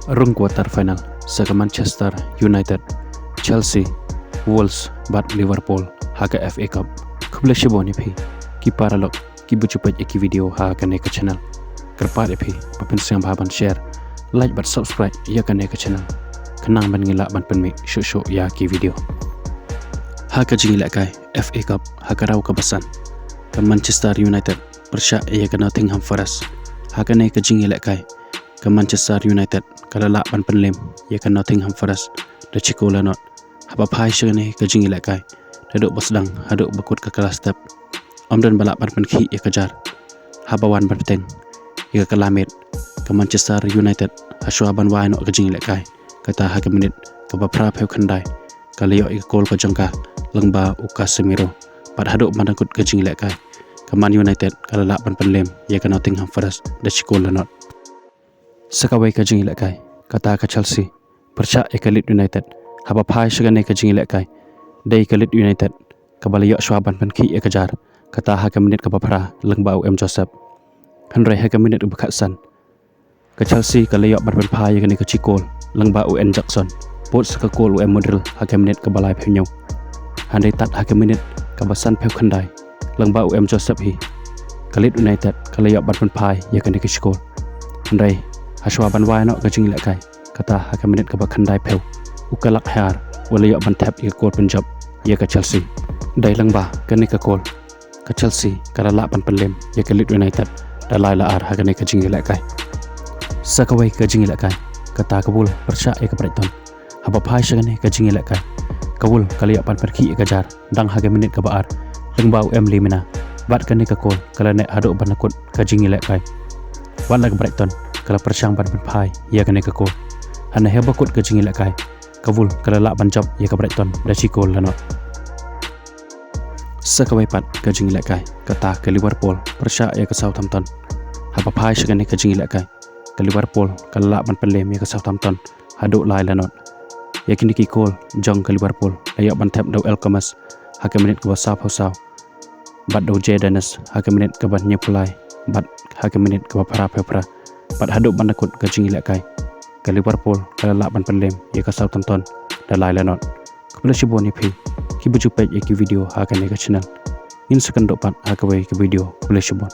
Rung Quater final saka Manchester United, Chelsea, Wolves bat Liverpool haka FA Cup. Kubla shiboni phi ki paralok ki buchupaj eki video ha kane ka channel. Kerpat phi papin siang bahaban share, like bat subscribe ya kane ka channel. Kenang ban ngila ban penmi shushu ya ki video. Haka jingila kai FA Cup haka raw kabasan. Kan Manchester United persya ya ka Nottingham Forest. Haka ne ka jingila kai ke Manchester United kalala ban penlem ya ke Nottingham Forest da chikola not haba phai shane ke jingila kai haduk basdang haduk bakut ke kelas step omdan balak ban penki ya kejar haba wan ban peteng ya ke lamet ke Manchester United haswa ban wai no ke jingila kai kata ha ke minit ke bapra pheu khandai kaliyo ik gol ke jangka lengba uka semiro pad haduk bandakut ke jingila kai ke Man United kalala ban penlem ya ke Nottingham Forest da chikola not Sakawai ka jingila kai kata ka Chelsea persya ekalit United haba phai shagane ka jingila kai dai ekalit United kabaliyo swaban panki ekajar kata ha ka minit ka bapra lengba UM Joseph hanrai ha ka minit ubakhasan ka Chelsea kaliyo ban phai ka ni ka chikol lengba UN Jackson pot saka kol UM model ha ka minit ka balai pheu handai tat ha ka minit ka basan pheu khandai lengba UM Joseph hi kalit United kaliyo ban phai ya ka ni ka chikol handai Haswa ban wai no ka jingila kai kata ha ka minit ka bakhandai pheu ukalak har waliyo ban tap ik kol Punjab ya ka Chelsea dai langba ka ni ka kol ka Chelsea karala ban penlem ya ka Leeds United dalai la ar ha ka ni ka jingila kai sakawai ka jingila kai kata kabul persya ya ka Brighton haba phai shagane ka jingila kai kabul kaliya ban perki ka jar dang ha ka minit ka baar langba limina bat ka ni ka kol kala ne hado ban nakut ka jingila kai wala ka Brighton kala persyang ban phai ya kane ka ko hana heba kut ka jingila kai kavul kala la ban job ya ka Brighton da chikol lano sakawai pat ka jingila kai kata ka Liverpool persya ya ka Southampton haba phai shagane ka jingila kai ka Liverpool kala la ban penlem ya ka Southampton hadu lai lano ya kini ki kol jong ka Liverpool ayo ban tap do Elkamas ha ka minit ka wasap hosaw bat do Dennis ha ka minit ka ban nyepulai bat ha ka minit ka para pra Pat haduk bandakut ke jingila kai ke Liverpool kalala ban penlem ya ke Southampton dalai lanot kepala shiboni phi ki buju page ki video ha kan ke channel in second pat ha ke video kepala shibon